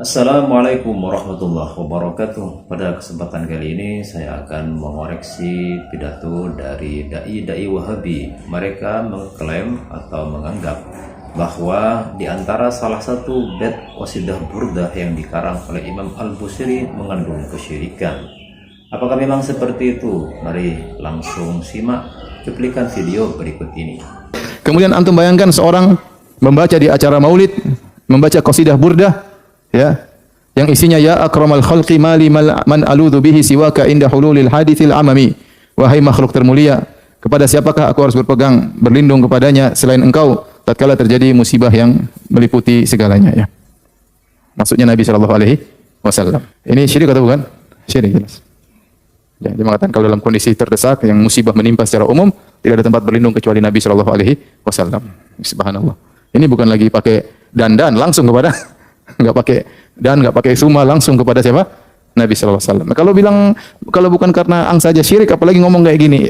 Assalamualaikum warahmatullahi wabarakatuh. Pada kesempatan kali ini saya akan mengoreksi pidato dari dai-dai Wahabi. Mereka mengklaim atau menganggap bahwa di antara salah satu bait qasidah burdah yang dikarang oleh Imam Al-Busiri mengandung kesyirikan. Apakah memang seperti itu? Mari langsung simak cuplikan video berikut ini. Kemudian antum bayangkan seorang membaca di acara maulid, membaca qasidah burdah, ya, yang isinya ya akramal khalqi mali man aludhu bihi siwaka inda hululil hadithil amami. Wahai makhluk termulia, kepada siapakah aku harus berpegang berlindung kepadanya selain engkau tatkala terjadi musibah yang meliputi segalanya, ya. Maksudnya Nabi sallallahu alaihi wasallam. Ini syirik atau bukan? Syirik jelas. Ya, dia mengatakan kalau dalam kondisi terdesak yang musibah menimpa secara umum, tidak ada tempat berlindung kecuali Nabi sallallahu alaihi wasallam. Subhanallah. Ini bukan lagi pakai dandan langsung kepada enggak pakai dan enggak pakai suma langsung kepada siapa? Nabi sallallahu alaihi wasallam. Kalau bilang kalau bukan karena ang saja syirik, apalagi ngomong kayak gini.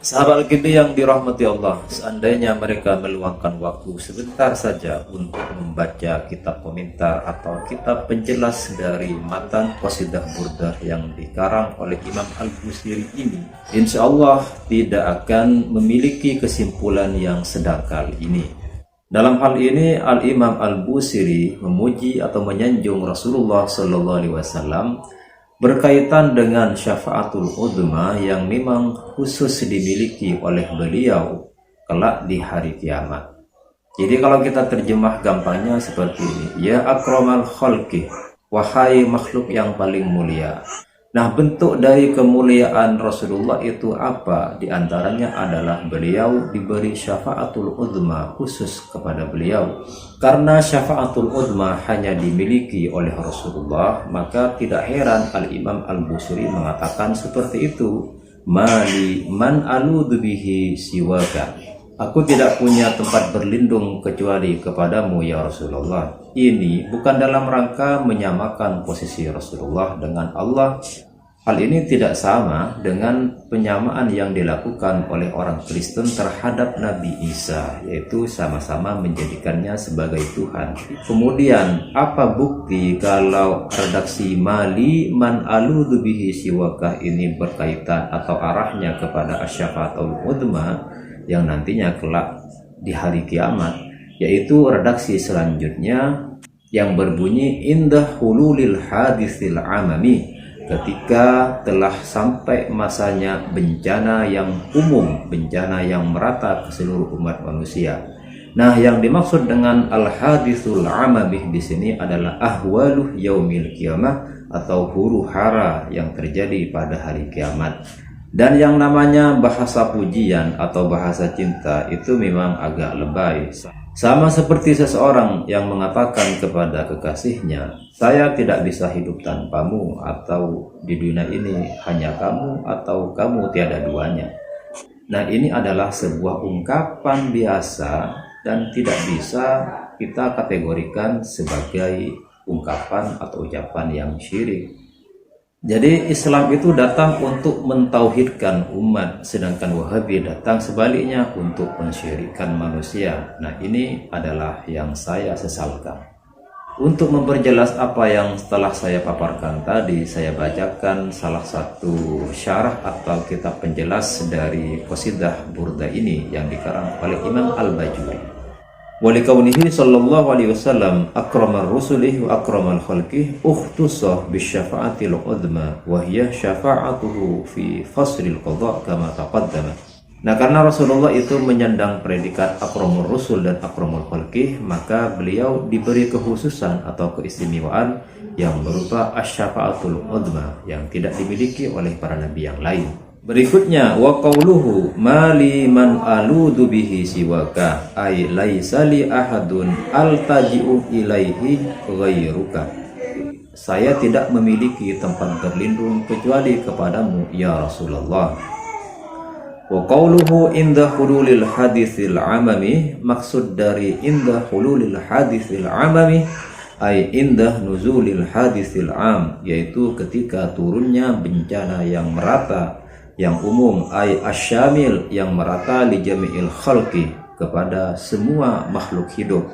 Sahabat Al-Kindi yang dirahmati Allah, seandainya mereka meluangkan waktu sebentar saja untuk membaca kitab komentar atau kitab penjelas dari matan qasidah burdah yang dikarang oleh Imam Al-Busiri ini, insya Allah tidak akan memiliki kesimpulan yang sedangkal ini. Dalam hal ini Al-Imam Al-Busiri memuji atau menyanjung Rasulullah SAW berkaitan dengan syafaatul udma yang memang khusus dimiliki oleh beliau kelak di hari kiamat. Jadi kalau kita terjemah gampangnya seperti ini, ya akramal khalqi, wahai makhluk yang paling mulia. Nah, bentuk dari kemuliaan Rasulullah itu apa? Di antaranya adalah beliau diberi syafaatul udma khusus kepada beliau. Karena syafaatul udma hanya dimiliki oleh Rasulullah, maka tidak heran Al-Imam Al-Busiri mengatakan seperti itu. Mali man aludhu bihi siwaka. Aku tidak punya tempat berlindung kecuali kepadamu ya Rasulullah. Ini bukan dalam rangka menyamakan posisi Rasulullah dengan Allah. Hal ini tidak sama dengan penyamaan yang dilakukan oleh orang Kristen terhadap Nabi Isa, yaitu sama-sama menjadikannya sebagai Tuhan. Kemudian, apa bukti kalau redaksi mali man aludhu bihi siwakah ini berkaitan atau arahnya kepada asyafaatul udma yang nantinya kelak di hari kiamat, yaitu redaksi selanjutnya yang berbunyi indah hululil hadithil amami, ketika telah sampai masanya bencana yang umum, bencana yang merata ke seluruh umat manusia. Nah, yang dimaksud dengan al-hadithul amamih di sini adalah ahwaluh yaumil qiyamah atau huru hara yang terjadi pada hari kiamat. Dan yang namanya bahasa pujian atau bahasa cinta itu memang agak lebay. Sama seperti seseorang yang mengatakan kepada kekasihnya, saya tidak bisa hidup tanpamu, atau di dunia ini hanya kamu atau kamu tiada duanya. Nah, ini adalah sebuah ungkapan biasa dan tidak bisa kita kategorikan sebagai ungkapan atau ucapan yang syirik. Jadi Islam itu datang untuk mentauhidkan umat, sedangkan Wahabi datang sebaliknya untuk mensyirikkan manusia. Nah, ini adalah yang saya sesalkan. Untuk memperjelas apa yang telah saya paparkan tadi, saya bacakan salah satu syarah atau kitab penjelas dari qasidah burdah ini yang dikarang oleh Imam Al-Bajuri. Walikaunihi sallallahu alaihi wasallam akramar rusuli wa akramal khalqi ukhtusa bisyafaatil udma wa hiya syafaatuhu fi fasril qadha kama taqaddama. Nah, karena Rasulullah itu menyandang predikat akramur rusul dan akramul khalqi, maka beliau diberi kekhususan atau keistimewaan yang berupa asyafaatul udma yang tidak dimiliki oleh para nabi yang lain. Berikutnya wa qauluhu mali man aludhu bihi siwaka ay laisa li ahadun altaji'u ilaihi ghairuka. Saya tidak memiliki tempat berlindung kecuali kepadamu ya Rasulullah. Wa qauluhu inda hululil hadithil amami, maksud dari inda hululil hadithil amami ay indah nuzulil hadithil am, yaitu ketika turunnya bencana yang merata yang umum, ay asyamil yang merata li jami'il khalqi kepada semua makhluk hidup.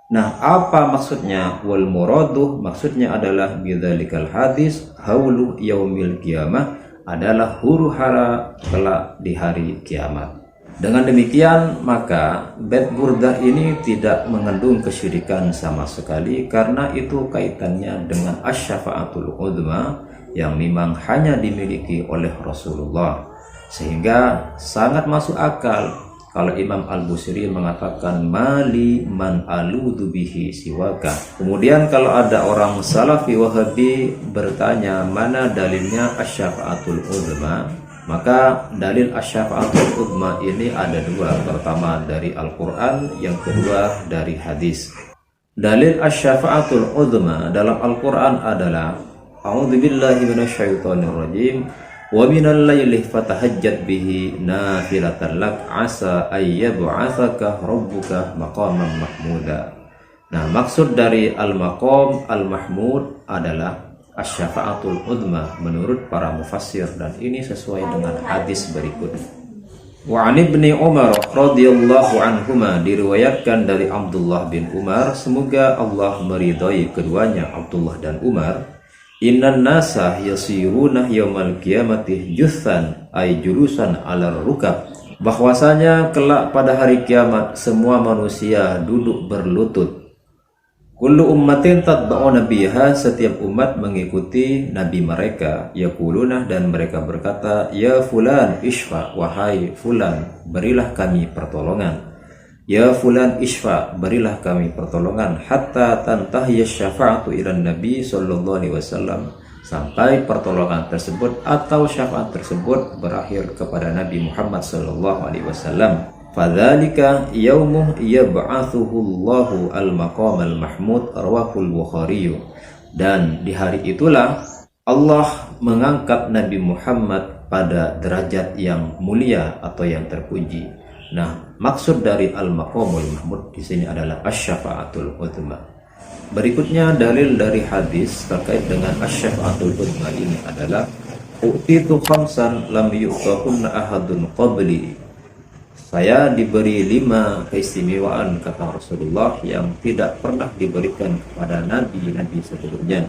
Nah, apa maksudnya? Wal muraduh, maksudnya adalah bidzalikal hadis haulu yaumil qiyamah, adalah huru hara kelak di hari kiamat. Dengan demikian, maka bait burdah ini tidak mengandung kesyirikan sama sekali, karena itu kaitannya dengan asy-syafa'atul uzma yang memang hanya dimiliki oleh Rasulullah. Sehingga sangat masuk akal kalau Imam Al-Busiri mengatakan mali man aludu bihi siwaka. Kemudian kalau ada orang Salafi Wahabi bertanya mana dalilnya asy-syafa'atul uzma, maka dalil asy-syafa'atul uzma ini ada dua. Pertama dari Al-Quran, yang kedua dari hadis. Dalil asy-syafa'atul uzma dalam Al-Quran adalah a'udzubillahi minasyaitonirrajim wa minal laili fatahajjat bihi nafilatan lak asa ayyab'atsaka rabbuka maqaman mahmuda. Nah, maksud dari al-maqam al-mahmud adalah asy-syafa'atul uzma menurut para mufassir, dan ini sesuai dengan hadis berikut. Wa 'an Ibnu Umar radhiyallahu anhuma, diriwayatkan dari Abdullah bin Umar, semoga Allah meridhai keduanya, Abdullah dan Umar, innan nasa yasiruna yaumal qiyamati juthan ay julusan ala rukab, bahwasanya kelak pada hari kiamat semua manusia duduk berlutut. Kullu ummatin tatba'una biha, setiap umat mengikuti nabi mereka. Yaquluna, dan mereka berkata, ya fulan ishfa, wahai fulan berilah kami pertolongan. Ya fulan ishfa, berilah kami pertolongan, hatta tantahiya syafa'atu ilan nabi sallallahu alaihi wasallam, sampai pertolongan tersebut atau syafaat tersebut berakhir kepada Nabi Muhammad sallallahu alaihi wasallam. Fadzalika yaumuh yab'atsuhu Allahu al-maqam al-mahmud, rawahul Bukhari. Dan di hari itulah Allah mengangkat Nabi Muhammad pada derajat yang mulia atau yang terpuji. Nah, maksud dari al-maqamul mahmud di sini adalah asy-syafa'atul uzma. Berikutnya dalil dari hadis terkait dengan asy-syafa'atul uzma ini adalah utitu khamsan lam yu'tahunna ahadun qabli. Saya diberi 5 keistimewaan, kata Rasulullah, yang tidak pernah diberikan kepada nabi-nabi sebelumnya.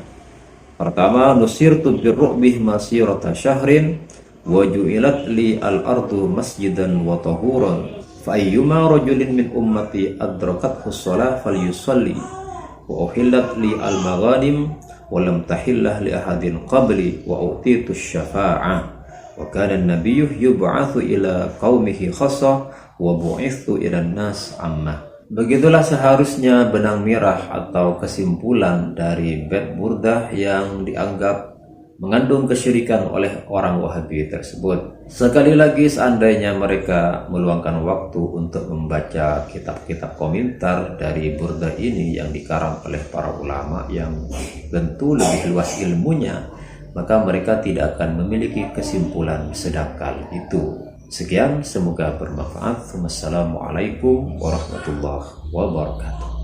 Pertama, nusirtu birru'bih masirata syahrin wa ju'ilat li al-ardu masjidan wa tahuran fa ayyuma rajulin min ummati adrakathu shalah falyusalli wa uhillat li al-maghanim wa lam tahillah li ahadin qabli wa utitu syafa'ah wa kana an-nabiyyu yub'atsu ila qaumihi khassah wa bu'itsu ila an-nas ammah. Begitulah seharusnya benang merah atau kesimpulan dari bait burdah yang dianggap mengandung kesyirikan oleh orang Wahabi tersebut. Sekali lagi, seandainya mereka meluangkan waktu untuk membaca kitab-kitab komentar dari burdah ini yang dikarang oleh para ulama yang tentu lebih luas ilmunya, maka mereka tidak akan memiliki kesimpulan sedangkal itu. Sekian, semoga bermanfaat. Wassalamualaikum warahmatullahi wabarakatuh.